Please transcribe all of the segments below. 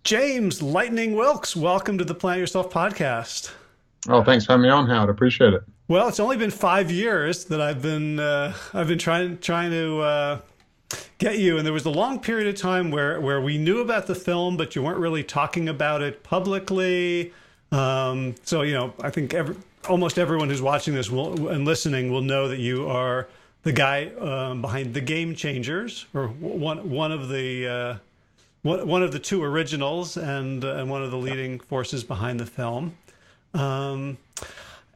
James Lightning Wilks, welcome to the Plant Yourself podcast. Oh, thanks for having me on, Howard. Appreciate it. Well, it's only been 5 years that I've been trying to get you, and there was a long period of time where we knew about the film, but you weren't really talking about it publicly. I think almost everyone who's watching this and listening will know that you are the guy behind the Game Changers, or one of the two originals, and one of the leading forces behind the film.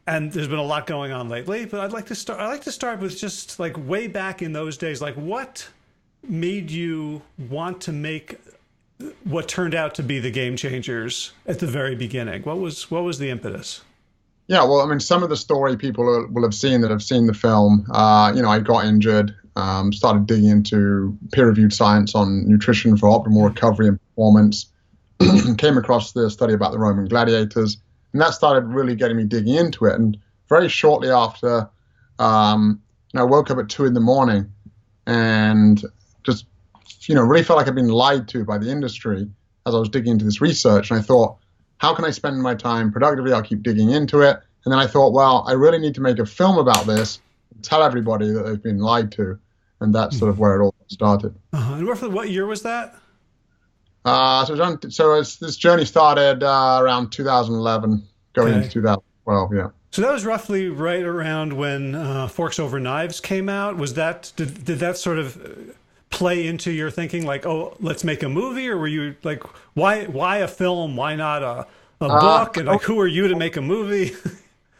And there's been a lot going on lately, but I'd like to start with just like way back in those days. Like, what made you want to make what turned out to be the Game Changers at the very beginning? What was the impetus? Yeah, well, I mean, some of the story people will have seen that have seen the film. I got injured, started digging into peer-reviewed science on nutrition for optimal recovery and performance, came across the study about the Roman gladiators, and that started really getting me digging into it. And very shortly after, I woke up at 2 a.m. and just, really felt like I'd been lied to by the industry as I was digging into this research. And I thought, how can I spend my time productively? I'll keep digging into it. And then I thought, well, I really need to make a film about this, tell everybody that they've been lied to. And that's sort of where it all started. And roughly what year was that? This journey started around 2011, going into 2012, yeah. So that was roughly right around when Forks Over Knives came out. Did that sort of play into your thinking, like, oh, let's make a movie? Or were you like, why a film? Why not a book? And like, who are you to make a movie?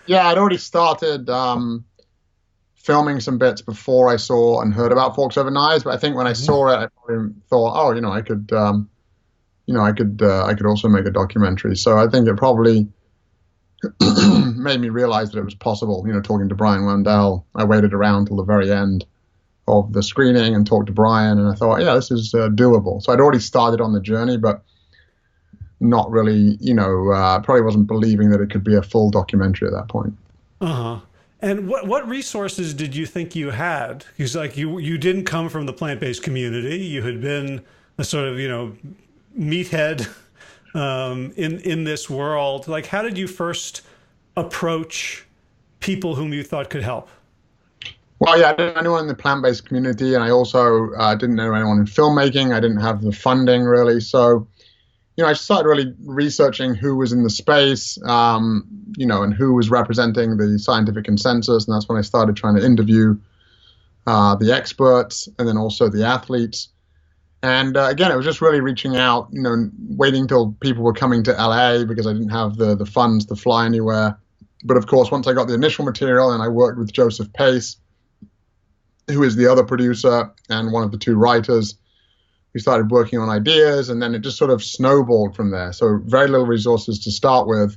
Yeah, I'd already started filming some bits before I saw and heard about Forks Over Knives. But I think when I saw it, I probably thought, oh, I could also make a documentary. So I think it probably made me realize that it was possible. Talking to Brian Wendell, I waited around till the very end of the screening and talked to Brian, and I thought, yeah, this is doable. So I'd already started on the journey, but not really, probably wasn't believing that it could be a full documentary at that point. Uh-huh. And what resources did you think you had? Because like you didn't come from the plant-based community. You had been a sort of, meathead in this world. Like, how did you first approach people whom you thought could help? Well, yeah, I didn't know anyone in the plant-based community, and I also didn't know anyone in filmmaking. I didn't have the funding, really. So, I started really researching who was in the space, and who was representing the scientific consensus. And that's when I started trying to interview the experts and then also the athletes. And again, it was just really reaching out, waiting till people were coming to LA because I didn't have the funds to fly anywhere. But of course, once I got the initial material and I worked with Joseph Pace, who is the other producer and one of the two writers, we started working on ideas, and then it just sort of snowballed from there. So very little resources to start with.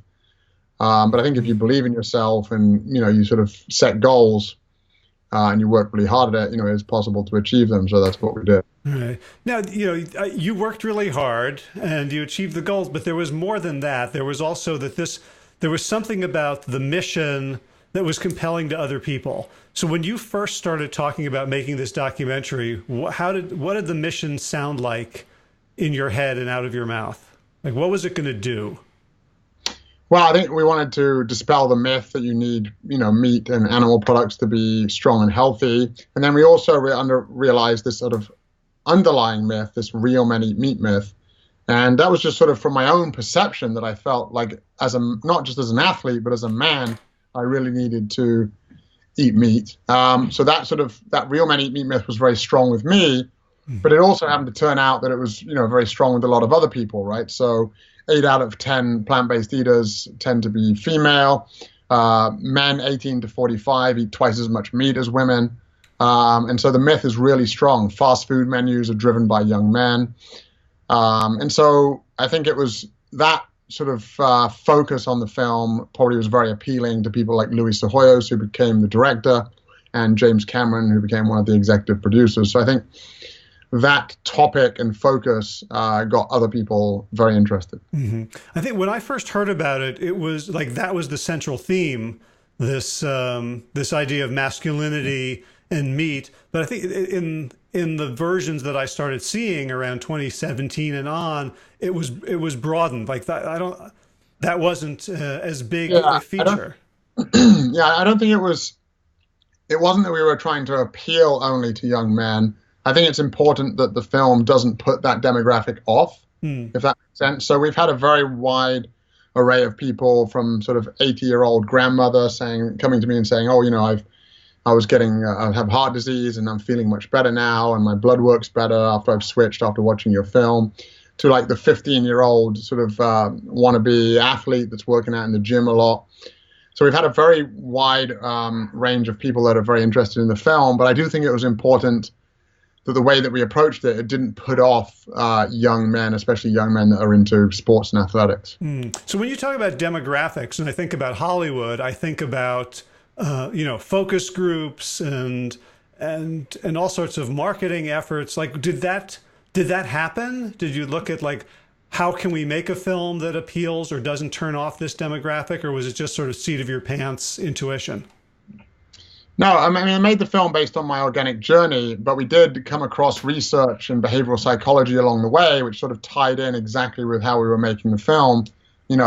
But I think if you believe in yourself and, you sort of set goals and you work really hard at it, it's possible to achieve them. So that's what we did. Right. Now, you worked really hard and you achieved the goals, but there was more than that. There was also there was something about the mission that was compelling to other people. So when you first started talking about making this documentary, what did the mission sound like in your head and out of your mouth? Like, what was it going to do? Well, I think we wanted to dispel the myth that you need, meat and animal products to be strong and healthy. And then we also realized this sort of underlying myth, this real men eat meat myth. And that was just sort of from my own perception that I felt like not just as an athlete, but as a man, I really needed to eat meat. So that real men eat meat myth was very strong with me, but it also happened to turn out that it was, very strong with a lot of other people, right? So 8 out of 10 plant-based eaters tend to be female. Men 18 to 45 eat twice as much meat as women. And so the myth is really strong. Fast food menus are driven by young men. And so I think it was that sort of focus on the film probably was very appealing to people like Louis Sahoyos, who became the director, and James Cameron, who became one of the executive producers. So I think that topic and focus got other people very interested. Mm-hmm. I think when I first heard about it, it was like that was the central theme, this idea of masculinity and meat. But I think in the versions that I started seeing around 2017 and on, it was broadened. Like that wasn't as big a feature. Yeah, I don't think it was. It wasn't that we were trying to appeal only to young men. I think it's important that the film doesn't put that demographic off, if that makes sense. So we've had a very wide array of people, from sort of 80-year-old grandmother coming to me and saying, "Oh, I have heart disease and I'm feeling much better now, and my blood works better after I've switched after watching your film," to like the 15-year-old sort of wannabe athlete that's working out in the gym a lot. So we've had a very wide range of people that are very interested in the film, but I do think it was important that the way that we approached it, it didn't put off young men, especially young men that are into sports and athletics. So when you talk about demographics, and I think about Hollywood, I think about focus groups and all sorts of marketing efforts. Like, did that happen? Did you look at like, how can we make a film that appeals or doesn't turn off this demographic, or was it just sort of seat of your pants intuition? No, I mean, I made the film based on my organic journey, but we did come across research and behavioral psychology along the way, which sort of tied in exactly with how we were making the film,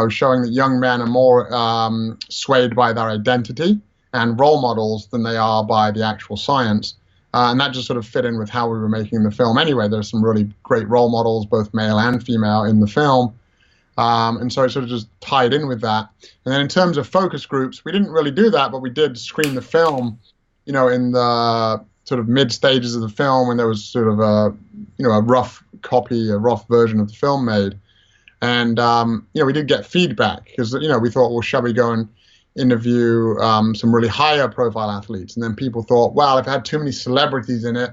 showing that young men are more swayed by their identity and role models than they are by the actual science. And that just sort of fit in with how we were making the film anyway. There's some really great role models, both male and female, in the film. And so it sort of just tied in with that. And then in terms of focus groups, we didn't really do that, but we did screen the film, in the sort of mid stages of the film, when there was sort of a rough copy, a rough version of the film made. And, we did get feedback because, we thought, well, shall we go and interview some really higher profile athletes? And then people thought, well, if it had too many celebrities in it,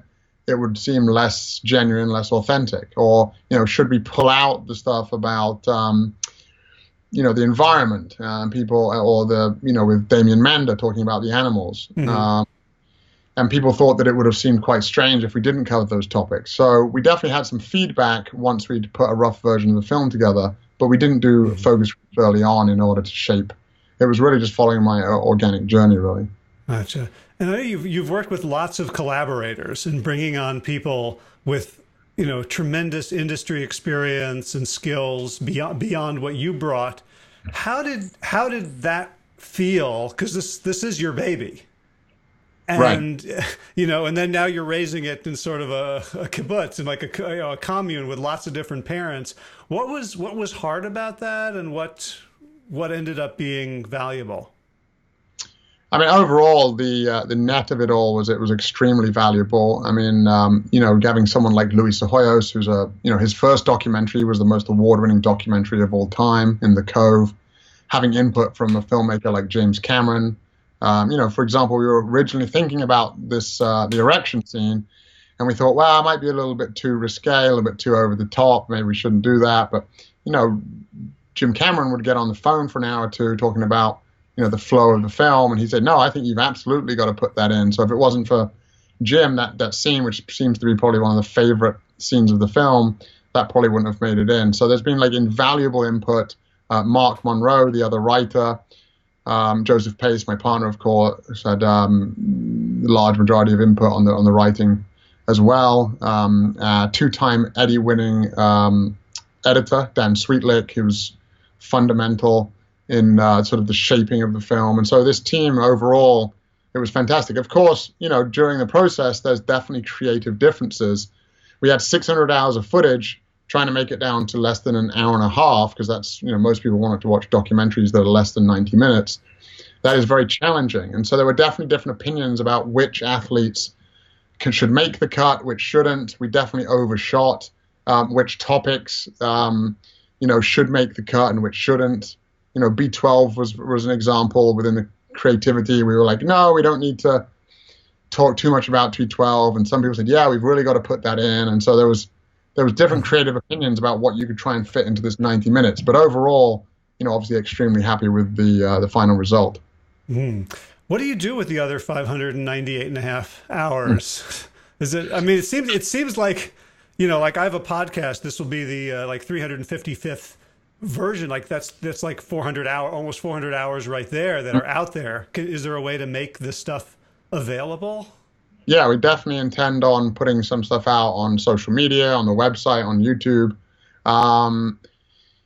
it would seem less genuine, less authentic. Or, should we pull out the stuff about, the environment and people, or with Damien Mander talking about the animals. And people thought that it would have seemed quite strange if we didn't cover those topics. So we definitely had some feedback once we'd put a rough version of the film together, but we didn't do focus groups early on in order to shape. It was really just following my organic journey, really. Gotcha. And I know you've worked with lots of collaborators and bringing on people with, tremendous industry experience and skills beyond what you brought. How did that feel? Because this is your baby. And, right. And then now you're raising it in sort of a kibbutz, and like a commune with lots of different parents. What was hard about that, and what ended up being valuable? I mean, overall, the net of it all was it was extremely valuable. I mean, having someone like Luis Cehoyos, who's his first documentary was the most award-winning documentary of all time, In the Cove, having input from a filmmaker like James Cameron. For example, we were originally thinking about this, the erection scene, and we thought, well, it might be a little bit too risque, a little bit too over the top. Maybe we shouldn't do that. But, Jim Cameron would get on the phone for an hour or two talking about, the flow of the film. And he said, no, I think you've absolutely got to put that in. So if it wasn't for Jim, that scene, which seems to be probably one of the favorite scenes of the film, that probably wouldn't have made it in. So there's been like invaluable input. Mark Monroe, the other writer, Joseph Pace, my partner, of course, had the large majority of input on the writing as well. Two-time Eddie-winning editor, Dan Sweetlick, who was fundamental in sort of the shaping of the film. And so this team overall, it was fantastic. Of course, during the process, there's definitely creative differences. We had 600 hours of footage, trying to make it down to less than an hour and a half, because that's, most people wanted to watch documentaries that are less than 90 minutes. That is very challenging. And so there were definitely different opinions about which athletes should make the cut, which shouldn't. We definitely overshot which topics, should make the cut and which shouldn't. B12 was an example within the creativity. We were like, no, we don't need to talk too much about B12. And some people said, yeah, we've really got to put that in. And so there was different creative opinions about what you could try and fit into this 90 minutes. But overall, obviously extremely happy with the final result. What do you do with the other 598 and a half hours? It seems like, like I have a podcast, this will be the 355th version. Like that's like 400 hours, almost 400 hours right there that are out there. Is there a way to make this stuff available? Yeah, we definitely intend on putting some stuff out on social media, on the website, on YouTube. Um,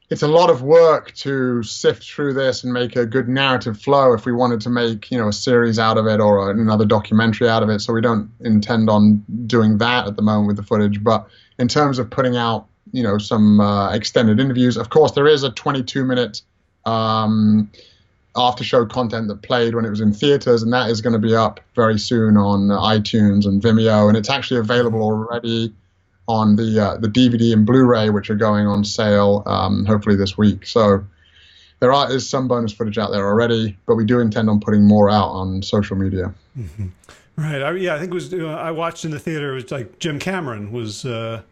it's a lot of work to sift through this and make a good narrative flow if we wanted to make, a series out of it or another documentary out of it. So we don't intend on doing that at the moment with the footage. But in terms of putting out, some extended interviews, of course, there is a 22-minute after show content that played when it was in theaters, and that is going to be up very soon on iTunes and Vimeo, and it's actually available already on the DVD and Blu-ray, which are going on sale hopefully this week. So is some bonus footage out there already, but we do intend on putting more out on social media. Mm-hmm. Right. I think it was I watched in the theater. It was like Jim Cameron was the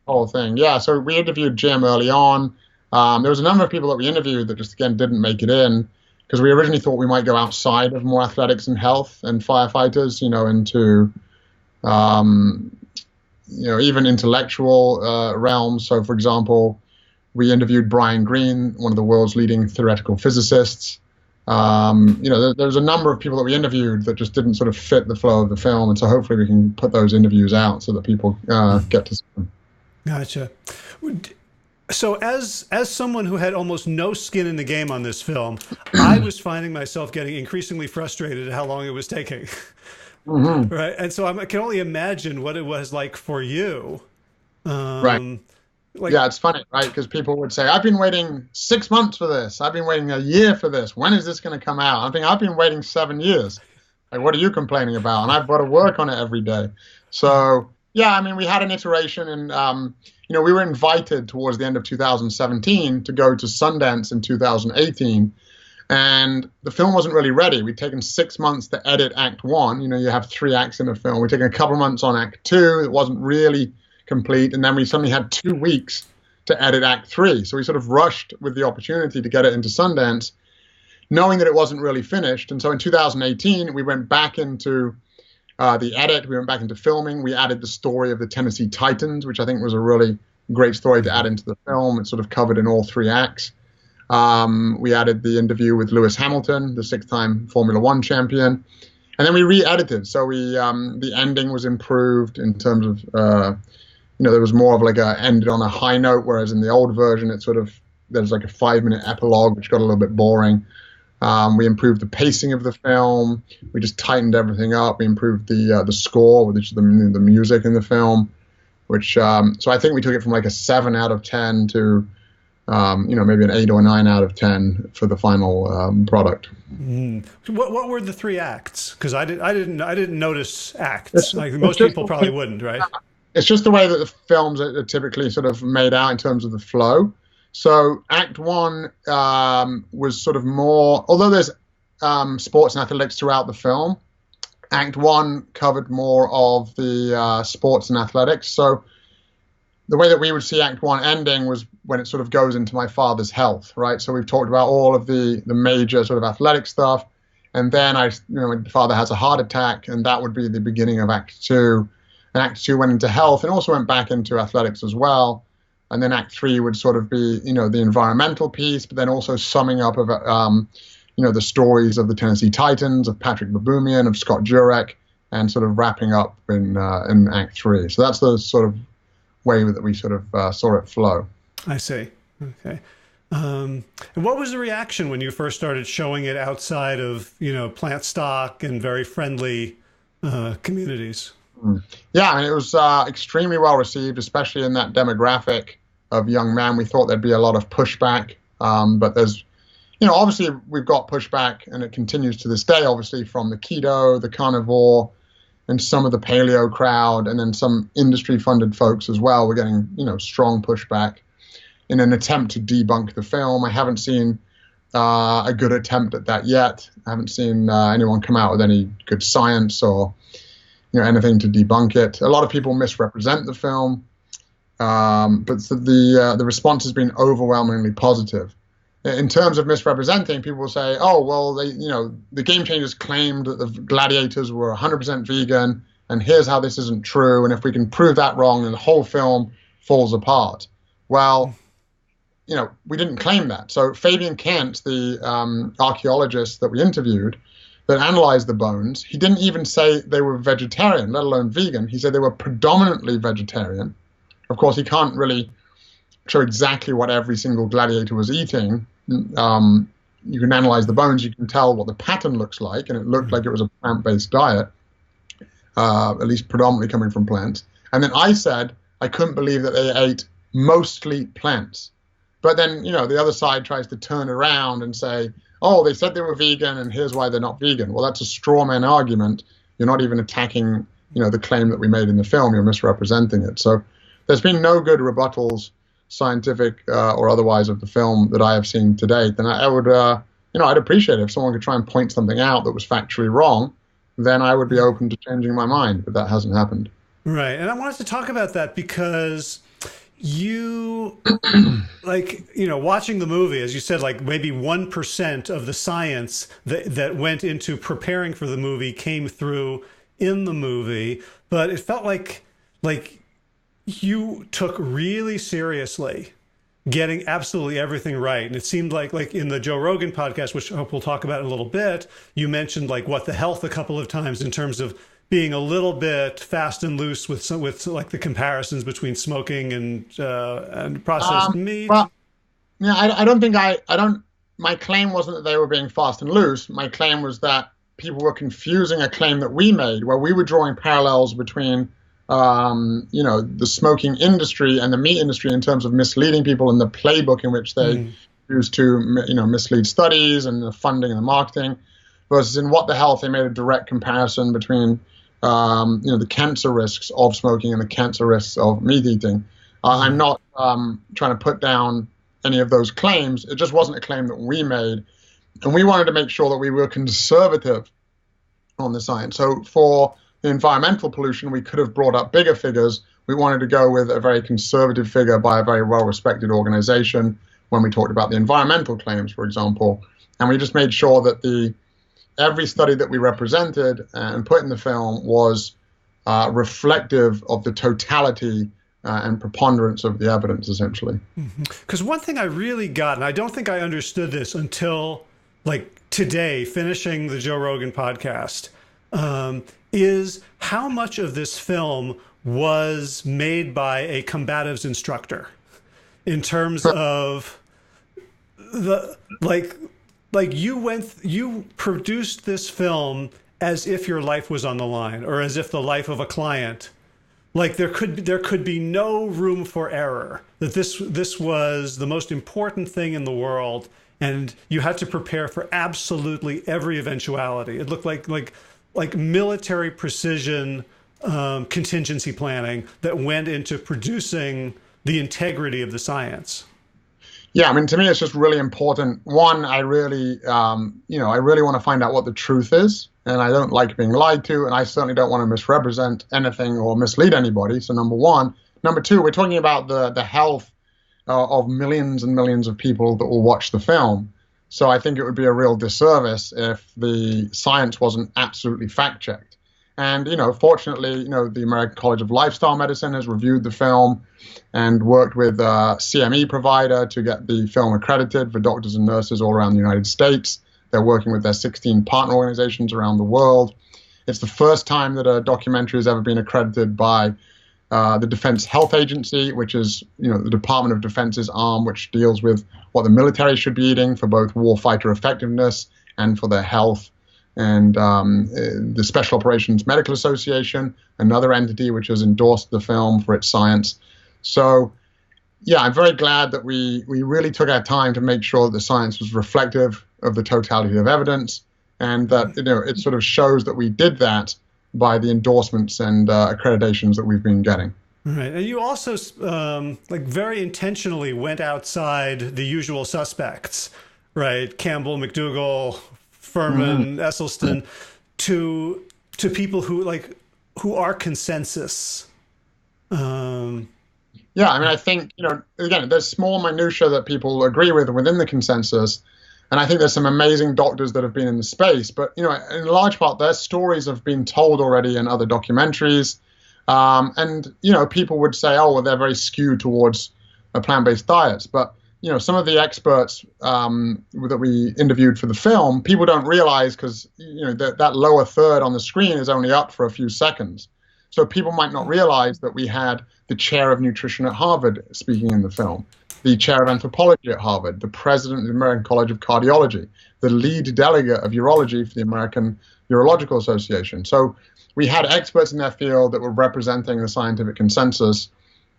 whole thing. Yeah. So we interviewed Jim early on. There was a number of people that we interviewed that just, again, didn't make it in because we originally thought we might go outside of more athletics and health and firefighters, into, even intellectual realms. So, for example, we interviewed Brian Greene, one of the world's leading theoretical physicists. There's a number of people that we interviewed that just didn't sort of fit the flow of the film. And so hopefully we can put those interviews out so that people get to see them. Gotcha. So as someone who had almost no skin in the game on this film, I was finding myself getting increasingly frustrated at how long it was taking. Mm-hmm. Right. And so I can only imagine what it was like for you. Right. Yeah, it's funny, right? Because people would say, I've been waiting 6 months for this. I've been waiting a year for this. When is this going to come out? I think I've been waiting 7 years. Like, what are you complaining about? And I've got to work on it every day. So, yeah, I mean, we had an iteration and, we were invited towards the end of 2017 to go to Sundance in 2018, and the film wasn't really ready. We'd taken 6 months to edit Act 1. You have 3 acts in a film. We'd taken a couple of months on Act 2. It wasn't really complete, and then we suddenly had 2 weeks to edit Act 3. So we sort of rushed with the opportunity to get it into Sundance, knowing that it wasn't really finished. And so in 2018, we went back into the edit. We went back into filming. We added the story of the Tennessee Titans, which I think was a really great story to add into the film. It's sort of covered in all 3 acts. We added the interview with Lewis Hamilton, the 6-time Formula One champion. And then we re-edited. So the ending was improved in terms of, there was more of like ended on a high note, whereas in the old version, there's like a 5-minute epilogue, which got a little bit boring. We improved the pacing of the film. We just tightened everything up. We improved the score, which is the music in the film, which so I think we took it from like a 7 out of 10 to maybe an 8 or 9 out of 10 for the final product. Mm. What were the 3 acts? Because I didn't notice acts. Like most people probably wouldn't, right? It's just the way that the films are typically sort of made out in terms of the flow. So Act 1 was sort of more, although there's sports and athletics throughout the film, Act 1 covered more of the sports and athletics. So the way that we would see Act 1 ending was when it sort of goes into my father's health, right? So we've talked about all of the major sort of athletic stuff. And then my father has a heart attack, and that would be the beginning of Act 2. And Act 2 went into health and also went back into athletics as well. And then Act 3 would sort of be, the environmental piece, but then also summing up of, the stories of the Tennessee Titans, of Patrick Baboumian, of Scott Jurek, and sort of wrapping up in Act 3. So that's the sort of way that we sort of saw it flow. I see. Okay. And what was the reaction when you first started showing it outside of, plant stock and very friendly communities? Yeah, I mean, it was extremely well received, especially in that demographic of young men. We thought there'd be a lot of pushback, but there's, obviously we've got pushback, and it continues to this day, obviously, from the keto, the carnivore, and some of the paleo crowd, and then some industry-funded folks as well. We're getting, strong pushback in an attempt to debunk the film. I haven't seen a good attempt at that yet. I haven't seen anyone come out with any good science or anything to debunk it. A lot of people misrepresent the film, but the response has been overwhelmingly positive. In terms of misrepresenting, people will say, "Oh, well, the Game Changers claimed that the gladiators were 100% vegan, and here's how this isn't true. And if we can prove that wrong, then the whole film falls apart." Well, we didn't claim that. So Fabian Kent, the archaeologist that we interviewed, that analyzed the bones, he didn't even say they were vegetarian, let alone vegan. He said they were predominantly vegetarian. Of course, he can't really show exactly what every single gladiator was eating. You can analyze the bones, you can tell what the pattern looks like, and it looked like it was a plant-based diet, at least predominantly coming from plants. And then I said I couldn't believe that they ate mostly plants. But then, the other side tries to turn around and say, oh, they said they were vegan, and here's why they're not vegan. Well, that's a straw man argument. You're not even attacking, the claim that we made in the film. You're misrepresenting it. So there's been no good rebuttals, scientific or otherwise, of the film that I have seen to date. And I would, I'd appreciate it if someone could try and point something out that was factually wrong. Then I would be open to changing my mind, but that hasn't happened. Right. And I wanted to talk about that because you, watching the movie, as you said, like maybe 1% of the science that went into preparing for the movie came through in the movie, but it felt like you took really seriously getting absolutely everything right. And it seemed like in the Joe Rogan podcast, which I hope we'll talk about in a little bit, you mentioned what the health a couple of times in terms of being a little bit fast and loose with the comparisons between smoking and processed meat. Well, yeah, I don't think my claim wasn't that they were being fast and loose. My claim was that people were confusing a claim that we made, where we were drawing parallels between the smoking industry and the meat industry in terms of misleading people in the playbook in which they used to, mislead studies and the funding and the marketing, versus in What the Health, they made a direct comparison between, the cancer risks of smoking and the cancer risks of meat eating. I'm not trying to put down any of those claims. It just wasn't a claim that we made. And we wanted to make sure that we were conservative on the science. So for the environmental pollution, we could have brought up bigger figures. We wanted to go with a very conservative figure by a very well-respected organization when we talked about the environmental claims, for example. And we just made sure that every study that we represented and put in the film was reflective of the totality and preponderance of the evidence, essentially. Because one thing I really got, and I don't think I understood this until today, finishing the Joe Rogan podcast, is how much of this film was made by a combatives instructor in terms of you produced this film as if your life was on the line, or as if the life of a client, there could be no room for error, that this was the most important thing in the world, and you had to prepare for absolutely every eventuality. It looked like military precision contingency planning that went into producing the integrity of the science. Yeah, I mean, to me, it's just really important. One, I really want to find out what the truth is, and I don't like being lied to, and I certainly don't want to misrepresent anything or mislead anybody. So number one. Number two, we're talking about the health of millions and millions of people that will watch the film. So I think it would be a real disservice if the science wasn't absolutely fact-checked. And, fortunately, the American College of Lifestyle Medicine has reviewed the film and worked with a CME provider to get the film accredited for doctors and nurses all around the United States. They're working with their 16 partner organizations around the world. It's the first time that a documentary has ever been accredited by the Defense Health Agency, which is, the Department of Defense's arm, which deals with what the military should be eating for both warfighter effectiveness and for their health. And the Special Operations Medical Association, another entity which has endorsed the film for its science. So, yeah, I'm very glad that we really took our time to make sure that the science was reflective of the totality of evidence, and that it sort of shows that we did that by the endorsements and accreditations that we've been getting. Right, and you also very intentionally went outside the usual suspects, right? Campbell, McDougall, Furman, Esselstyn, to people who are consensus. Yeah, I mean, I think, again, there's small minutiae that people agree with within the consensus. And I think there's some amazing doctors that have been in the space. But, in large part, their stories have been told already in other documentaries. And, people would say, oh, well, they're very skewed towards plant-based diets. But, some of the experts that we interviewed for the film, people don't realize because that lower third on the screen is only up for a few seconds. So people might not realize that we had the chair of nutrition at Harvard speaking in the film, the chair of anthropology at Harvard, the president of the American College of Cardiology, the lead delegate of urology for the American Urological Association. So we had experts in their field that were representing the scientific consensus.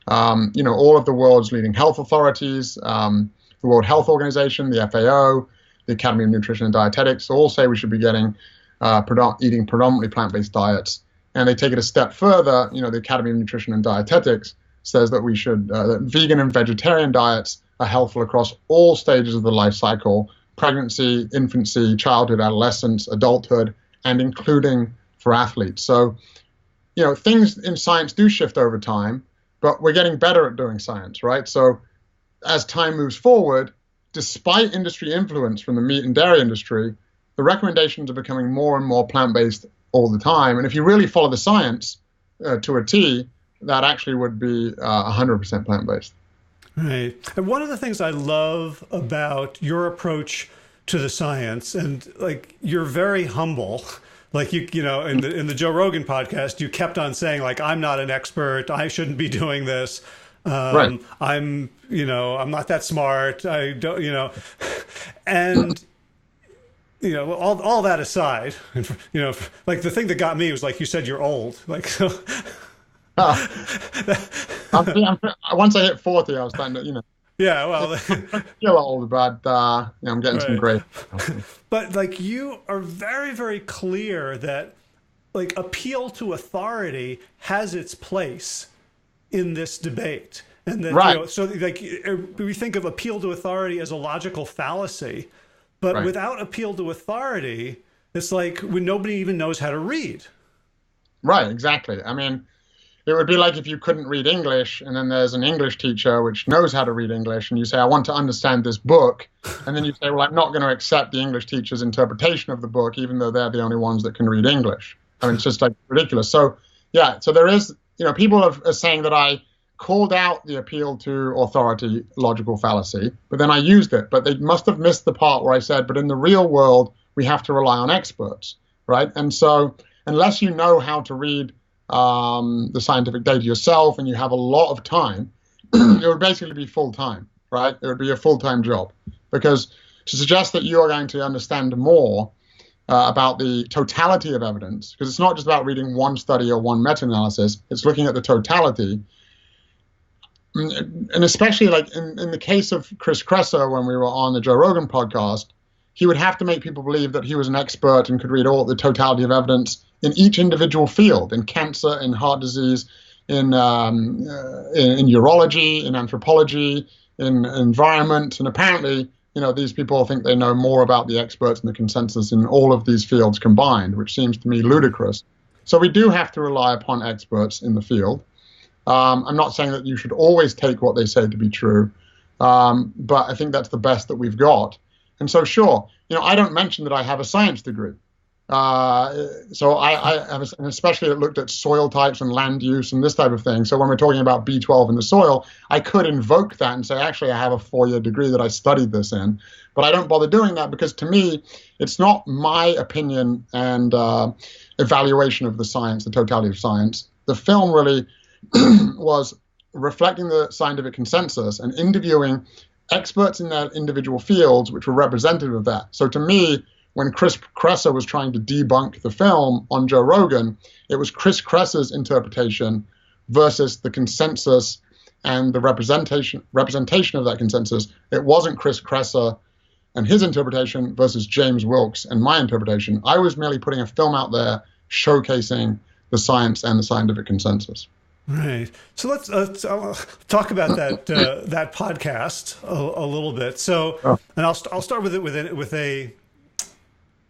All of the world's leading health authorities, the World Health Organization, the FAO, the Academy of Nutrition and Dietetics, all say we should be eating predominantly plant-based diets. And they take it a step further. The Academy of Nutrition and Dietetics says that we should that vegan and vegetarian diets are helpful across all stages of the life cycle: pregnancy, infancy, childhood, adolescence, adulthood, and including for athletes. So, things in science do shift over time, but we're getting better at doing science, right? So as time moves forward, despite industry influence from the meat and dairy industry, the recommendations are becoming more and more plant-based all the time. And if you really follow the science to a T, that actually would be 100% plant-based. Right. And one of the things I love about your approach to the science, and like, you're very humble. Like in the Joe Rogan podcast, you kept on saying, like, I'm not an expert. I shouldn't be doing this. Right. I'm not that smart. I don't, and all that aside, like, the thing that got me was, like you said, you're old. Like, so. Once I hit 40, I was starting to, Yeah, well, still old, but I'm getting some great. But like, you are very, very clear that, like, appeal to authority has its place in this debate, and that right. So like, we think of appeal to authority as a logical fallacy, but right. without appeal to authority, it's like when nobody even knows how to read. Right, exactly. I mean, it would be like if you couldn't read English, and then there's an English teacher which knows how to read English, and you say, I want to understand this book. And then you say, well, I'm not going to accept the English teacher's interpretation of the book, even though they're the only ones that can read English. I mean, it's just like ridiculous. So, yeah, so there is, people are saying that I called out the appeal to authority logical fallacy, but then I used it. But they must have missed the part where I said, but in the real world, we have to rely on experts, right? And so unless you know how to read the scientific data yourself and you have a lot of time, it would basically be full-time, right? It would be a full-time job, because to suggest that you are going to understand more about the totality of evidence, because it's not just about reading one study or one meta-analysis, it's looking at the totality. And especially like in the case of Chris Kresser, when we were on the Joe Rogan podcast, he would have to make people believe that he was an expert and could read all the totality of evidence in each individual field, in cancer, in heart disease, in urology, in anthropology, in environment. And apparently, these people think they know more about the experts and the consensus in all of these fields combined, which seems to me ludicrous. So we do have to rely upon experts in the field. I'm not saying that you should always take what they say to be true, but I think that's the best that we've got. And so, sure, I don't mention that I have a science degree. So I have, and especially it looked at soil types and land use and this type of thing. So when we're talking about B12 in the soil, I could invoke that and say, actually, I have a 4-year degree that I studied this in. But I don't bother doing that because, to me, it's not my opinion and evaluation of the science, the totality of science. The film really was reflecting the scientific consensus and interviewing experts in their individual fields, which were representative of that. So to me, when Chris Kresser was trying to debunk the film on Joe Rogan, it was Chris Kresser's interpretation versus the consensus and the representation of that consensus. It wasn't Chris Kresser and his interpretation versus James Wilks and my interpretation. I was merely putting a film out there showcasing the science and the scientific consensus. Right. So let's talk about that that podcast a little bit. So, and I'll start with it with a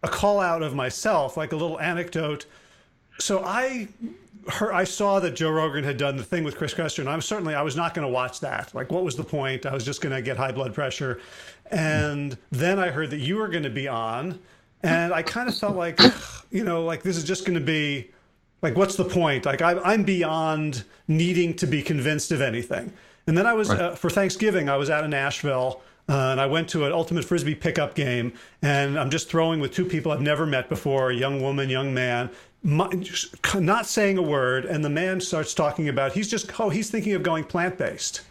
call out of myself, like a little anecdote. So I saw that Joe Rogan had done the thing with Chris Kresser, and I was not going to watch that. Like, what was the point? I was just going to get high blood pressure. And then I heard that you were going to be on, and I kind of felt like, like this is just going to be, like, what's the point? Like, I'm beyond needing to be convinced of anything. And then I was, for Thanksgiving, I was out in Nashville, and I went to an ultimate Frisbee pickup game, and I'm just throwing with two people I've never met before, a young woman, young man, not saying a word. And the man starts talking about, he's thinking of going plant-based.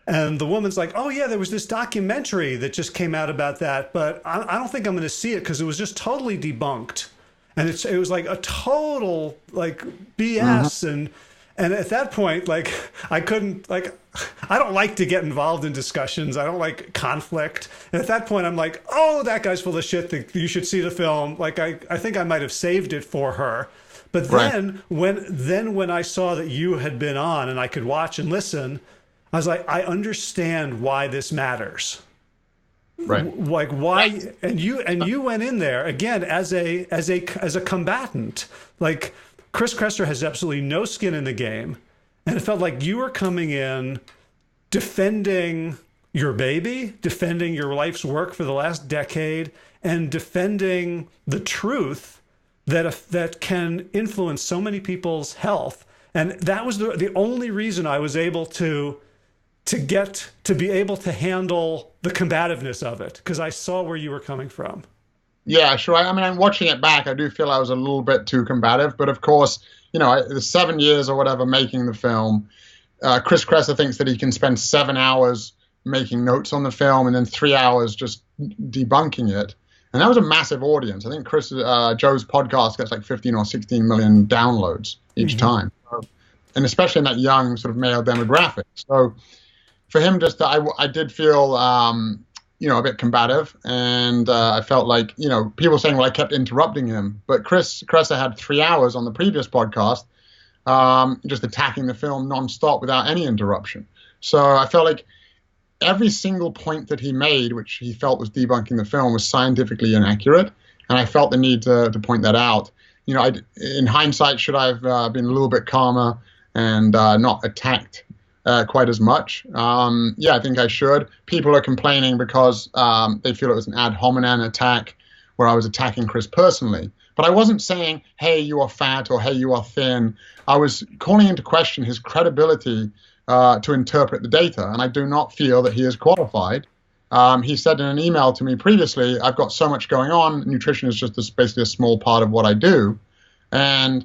And the woman's like, oh, yeah, there was this documentary that just came out about that, but I don't think I'm going to see it because it was just totally debunked. And it was like a total like BS. And at that point, like, I couldn't, like, I don't like to get involved in discussions. I don't like conflict. And at that point, I'm like, oh, that guy's full of shit. You should see the film. Like, I think I might have saved it for her. But then when I saw that you had been on and I could watch and listen, I was like, I understand why this matters. Right. Like why? And you went in there again as a combatant. Like, Chris Kresser has absolutely no skin in the game, and it felt like you were coming in defending your baby, defending your life's work for the last decade, and defending the truth that can influence so many people's health. And that was the only reason I was able to be able to handle the combativeness of it, because I saw where you were coming from. Yeah, sure. I mean, I'm watching it back. I do feel I was a little bit too combative, but of course, the 7 years or whatever making the film, Chris Kresser thinks that he can spend 7 hours making notes on the film and then 3 hours just debunking it. And that was a massive audience. I think Joe's podcast gets like 15 or 16 million downloads each time. And especially in that young sort of male demographic. So for him, I did feel, a bit combative, and I felt like, people saying, well, I kept interrupting him, but Chris Kresser had 3 hours on the previous podcast, just attacking the film nonstop without any interruption. So I felt like every single point that he made, which he felt was debunking the film, was scientifically inaccurate, and I felt the need to point that out. In hindsight, should I have been a little bit calmer and not attacked quite as much? I think I should. People are complaining because they feel it was an ad hominem attack where I was attacking Chris personally. But I wasn't saying, hey, you are fat, or hey, you are thin. I was calling into question his credibility to interpret the data, and I do not feel that he is qualified. He said in an email to me previously, I've got so much going on, nutrition is just basically a small part of what I do. And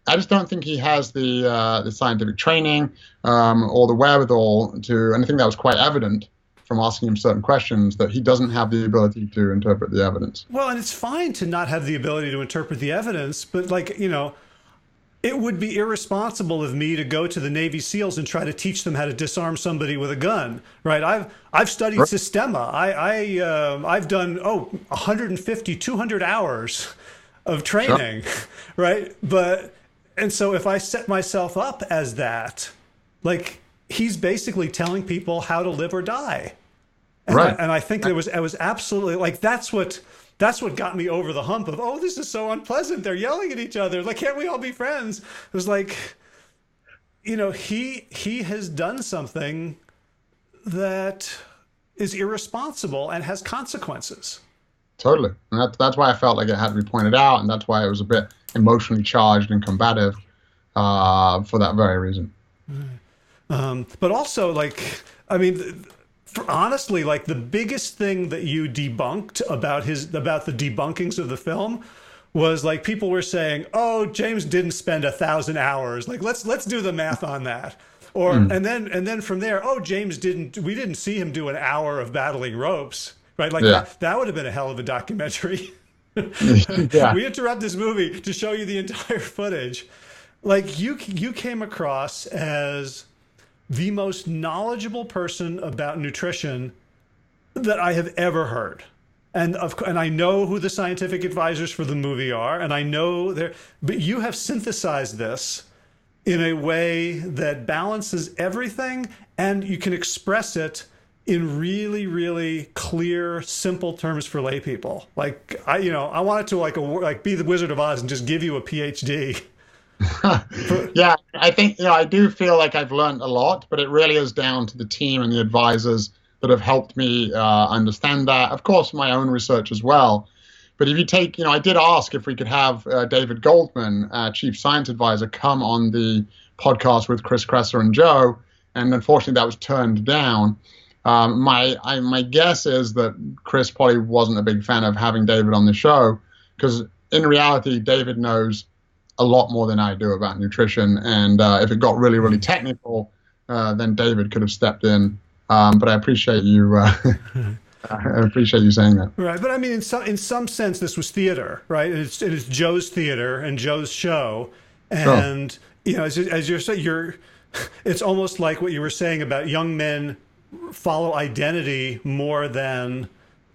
I just don't think he has the scientific training or the wherewithal to, and I think that was quite evident from asking him certain questions, that he doesn't have the ability to interpret the evidence. Well, and it's fine to not have the ability to interpret the evidence, but it would be irresponsible of me to go to the Navy SEALs and try to teach them how to disarm somebody with a gun, right? I've studied Systema. I've done 150, 200 hours of training, right? And so if I set myself up as that, like, he's basically telling people how to live or die. And I think I was absolutely like, that's what got me over the hump of, oh, this is so unpleasant. They're yelling at each other. Like, can't we all be friends? It was like, he has done something that is irresponsible and has consequences. Totally. And that's why I felt like it had to be pointed out. And that's why it was a bit emotionally charged and combative for that very reason. But also, like, I mean, honestly, like, the biggest thing that you debunked about the debunkings of the film was, like, people were saying, oh, James didn't spend 1,000 hours. Like, let's do the math on that. Or and then from there, oh, we didn't see him do an hour of battling ropes. Right? Like, that would have been a hell of a documentary. We interrupt this movie to show you the entire footage. Like, you came across as the most knowledgeable person about nutrition that I have ever heard. And I know who the scientific advisors for the movie are, and I know but you have synthesized this in a way that balances everything, and you can express it in really, really clear, simple terms for lay people. Like, I wanted to be the Wizard of Oz and just give you a PhD. Yeah, I think, I do feel like I've learned a lot, but it really is down to the team and the advisors that have helped me understand that. Of course, my own research as well. But if you take, I did ask if we could have David Goldman, Chief Science Advisor, come on the podcast with Chris Kresser and Joe. and unfortunately that was turned down. My guess is that Chris probably wasn't a big fan of having David on the show, because in reality, David knows a lot more than I do about nutrition, and if it got really, really technical, then David could have stepped in. But I appreciate you. I appreciate you saying that. Right, but I mean, in some sense, this was theater, right? It is Joe's theater and Joe's show, and sure. As you're saying, it's almost like what you were saying about young men follow identity more than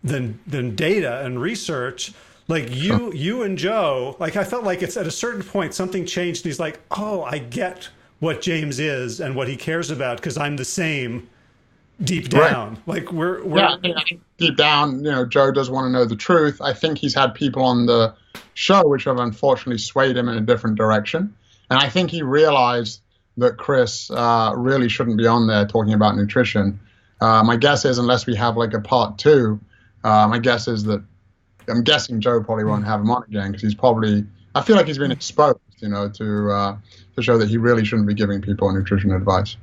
data and research. Like you and Joe, like I felt like it's at a certain point something changed. And he's like, oh, I get what James is and what he cares about because I'm the same deep down. Right. Like I think deep down, Joe does want to know the truth. I think he's had people on the show which have unfortunately swayed him in a different direction, and I think he realized that Chris really shouldn't be on there talking about nutrition. My guess is, unless we have like a part 2, my guess is that I'm guessing Joe probably won't have him on again, because he's probably, I feel like he's been exposed, to show that he really shouldn't be giving people nutrition advice.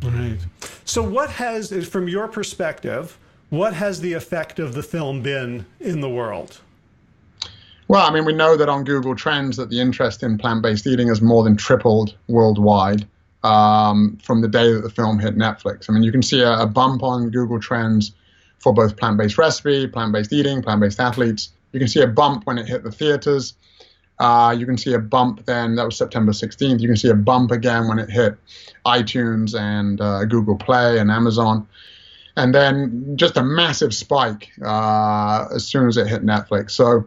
Right. So what has, from your perspective, what has the effect of the film been in the world? Well, I mean, we know that on Google Trends that the interest in plant-based eating has more than tripled worldwide from the day that the film hit Netflix. I mean, you can see a bump on Google Trends for both plant-based recipe, plant-based eating, plant-based athletes. You can see a bump when it hit the theaters. You can see a bump then, that was September 16th. You can see a bump again when it hit iTunes and Google Play and Amazon. And then just a massive spike as soon as it hit Netflix. So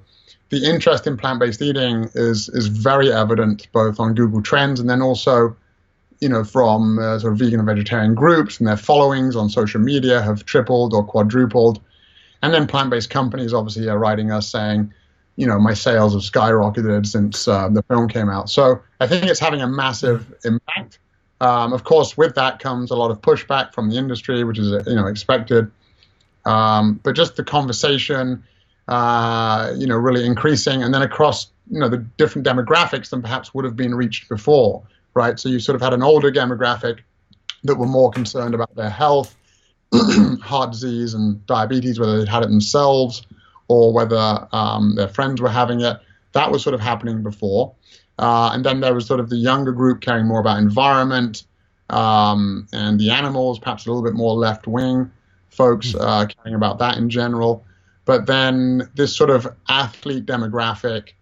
the interest in plant-based eating is very evident both on Google Trends and then also, from sort of vegan and vegetarian groups, and their followings on social media have tripled or quadrupled. And then plant-based companies obviously are writing us saying, my sales have skyrocketed since the film came out. So I think it's having a massive impact. Of course, with that comes a lot of pushback from the industry, which is, expected. But just the conversation, really increasing, and then across, the different demographics than perhaps would have been reached before, right? So you sort of had an older demographic that were more concerned about their health, heart disease and diabetes, whether they'd had it themselves or whether their friends were having it. That was sort of happening before. And then there was sort of the younger group caring more about environment and the animals, perhaps a little bit more left-wing folks caring about that in general. But then this sort of athlete demographic,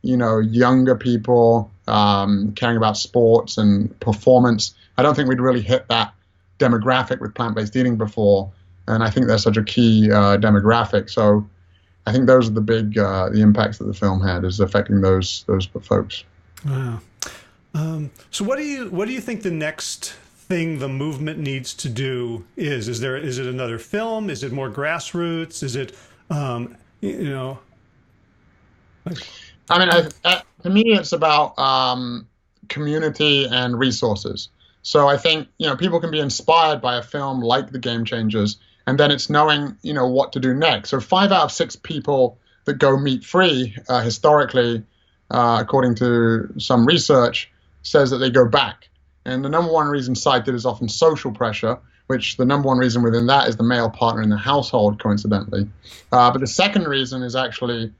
younger people caring about sports and performance. I don't think we'd really hit that demographic with plant-based eating before. And I think they're such a key demographic. So I think those are the big the impacts that the film had, is affecting those folks. Wow. So what do you think the next thing the movement needs to do is? Is it another film? Is it more grassroots? Is it I mean, to me, it's about community and resources. So I think, people can be inspired by a film like The Game Changers, and then it's knowing, what to do next. So 5 out of 6 people that go meat-free historically, according to some research, says that they go back. And the number one reason cited is often social pressure, which the number one reason within that is the male partner in the household, coincidentally. But the second reason is actually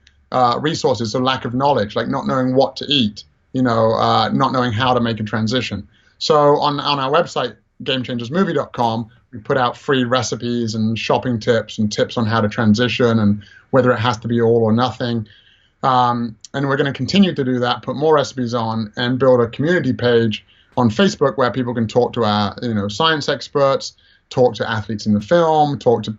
resources, so lack of knowledge, like not knowing what to eat, not knowing how to make a transition. So on our website, GameChangersMovie.com, we put out free recipes and shopping tips and tips on how to transition and whether it has to be all or nothing. And we're going to continue to do that, put more recipes on, and build a community page on Facebook where people can talk to our science experts, talk to athletes in the film, talk to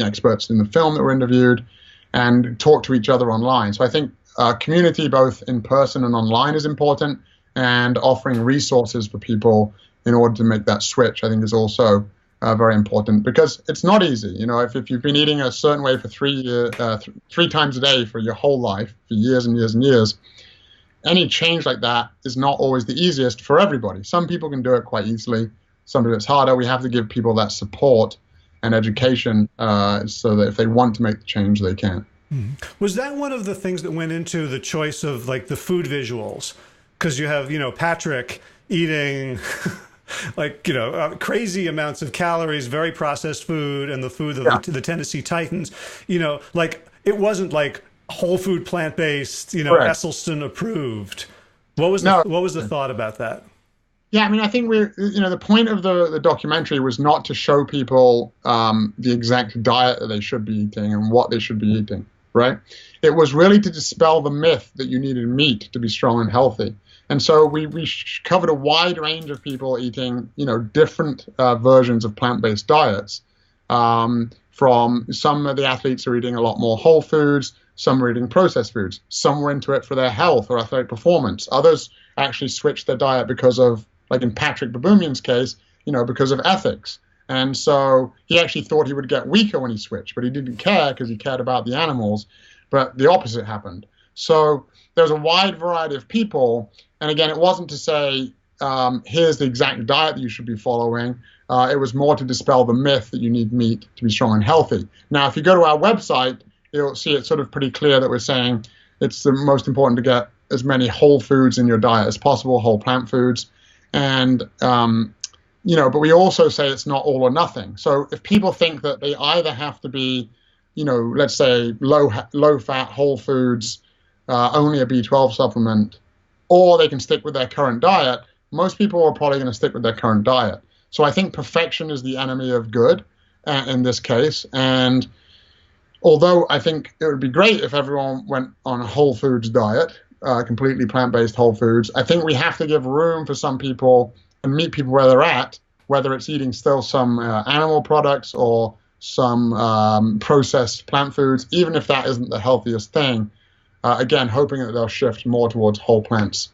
experts in the film that were interviewed, and talk to each other online. So I think community both in person and online is important, and offering resources for people in order to make that switch, I think, is also very important, because it's not easy. If you've been eating a certain way for 3 times a day for your whole life, for years and years and years, any change like that is not always the easiest for everybody. Some people can do it quite easily. Some people it's harder. We have to give people that support and education so that if they want to make the change, they can. Was that one of the things that went into the choice of like the food visuals? Because you have, Patrick eating like, crazy amounts of calories, very processed food, and the food of Yeah. the Tennessee Titans, like it wasn't like whole food, plant-based, Correct. Esselstyn approved. What was No. the thought about that? Yeah, I mean, I think the point of the documentary was not to show people the exact diet that they should be eating and what they should be eating, right? It was really to dispel the myth that you needed meat to be strong and healthy. And so we covered a wide range of people eating, different versions of plant-based diets. From some of the athletes are eating a lot more whole foods, some are eating processed foods. Some were into it for their health or athletic performance. Others actually switched their diet because of, like in Patrick Baboumian's case, because of ethics. And so he actually thought he would get weaker when he switched, but he didn't care because he cared about the animals. But the opposite happened. So there's a wide variety of people. And again, it wasn't to say, here's the exact diet that you should be following. It was more to dispel the myth that you need meat to be strong and healthy. Now, if you go to our website, you'll see it's sort of pretty clear that we're saying it's the most important to get as many whole foods in your diet as possible, whole plant foods. And, but we also say it's not all or nothing. So if people think that they either have to be, let's say low fat, whole foods, only a B12 supplement, or they can stick with their current diet, most people are probably going to stick with their current diet. So I think perfection is the enemy of good in this case. And although I think it would be great if everyone went on a whole foods diet, completely plant-based whole foods, I think we have to give room for some people and meet people where they're at, whether it's eating still some animal products or some processed plant foods, even if that isn't the healthiest thing. Again, hoping that they'll shift more towards whole plants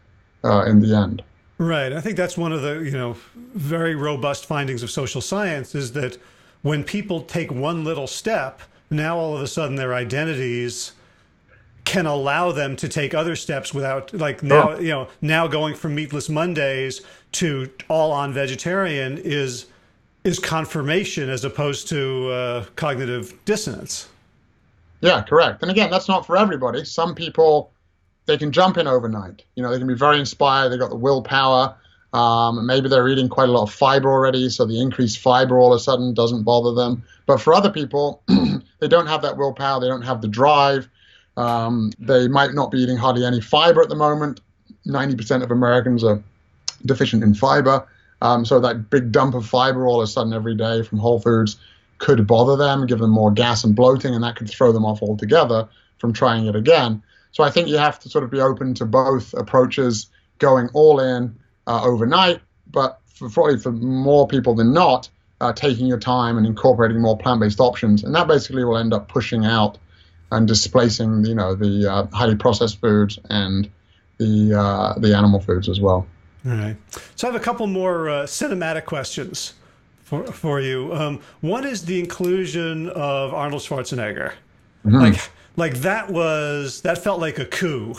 in the end. Right. I think that's one of the, very robust findings of social science is that when people take one little step, now all of a sudden their identities can allow them to take other steps without, like now, now going from meatless Mondays to all on vegetarian is confirmation as opposed to cognitive dissonance. Yeah, correct. And again, that's not for everybody. Some people, they can jump in overnight. They can be very inspired. They've got the willpower. Maybe they're eating quite a lot of fiber already, so the increased fiber all of a sudden doesn't bother them. But for other people, they don't have that willpower. They don't have the drive. They might not be eating hardly any fiber at the moment. 90% of Americans are deficient in fiber. So that big dump of fiber all of a sudden every day from whole foods could bother them, give them more gas and bloating, and that could throw them off altogether from trying it again. So I think you have to sort of be open to both approaches, going all in overnight, but probably for more people than not, taking your time and incorporating more plant-based options. And that basically will end up pushing out and displacing, the highly processed foods and the animal foods as well. All right. So I have a couple more cinematic questions for you. One is the inclusion of Arnold Schwarzenegger. Mm-hmm. Like that felt like a coup.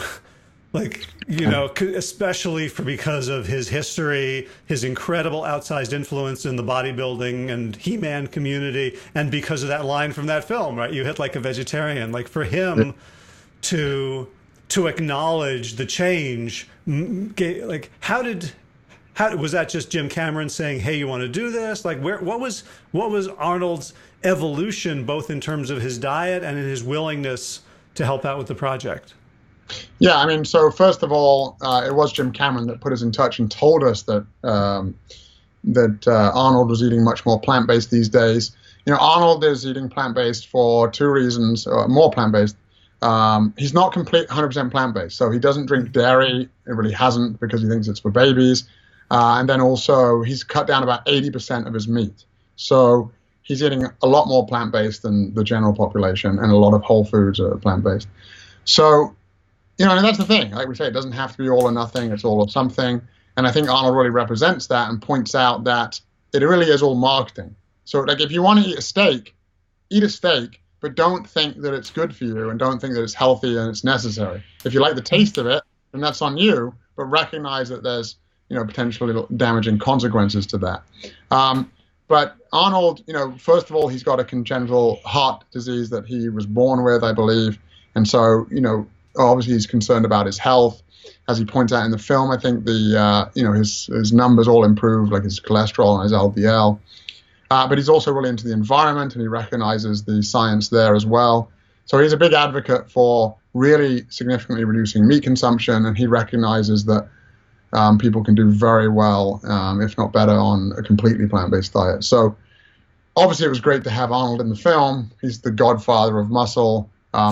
Like, especially because of his history, his incredible outsized influence in the bodybuilding and He-Man community, and because of that line from that film, right? You hit like a vegetarian. Like for him to acknowledge the change, like how was that just Jim Cameron saying, "Hey, you want to do this?" Like what was Arnold's evolution, both in terms of his diet and in his willingness to help out with the project? Yeah, I mean, so first of all, it was Jim Cameron that put us in touch and told us that Arnold was eating much more plant-based these days. Arnold is eating plant-based for two reasons, more plant-based. He's not 100% plant-based, so he doesn't drink dairy. It really hasn't, because he thinks it's for babies. And then also, he's cut down about 80% of his meat. So he's eating a lot more plant-based than the general population, and a lot of whole foods are plant-based. So, and that's the thing. Like we say, it doesn't have to be all or nothing. It's all or something. And I think Arnold really represents that and points out that it really is all marketing. So, like, if you want to eat a steak, but don't think that it's good for you and don't think that it's healthy and it's necessary. If you like the taste of it, then that's on you, but recognize that there's, potentially damaging consequences to that. But Arnold, first of all, he's got a congenital heart disease that he was born with, I believe. And so, obviously he's concerned about his health. As he points out in the film, I think his numbers all improved, like his cholesterol and his LDL. But he's also really into the environment, and he recognizes the science there as well. So he's a big advocate for really significantly reducing meat consumption, and he recognizes that people can do very well, if not better, on a completely plant-based diet. So obviously it was great to have Arnold in the film. He's the godfather of muscle.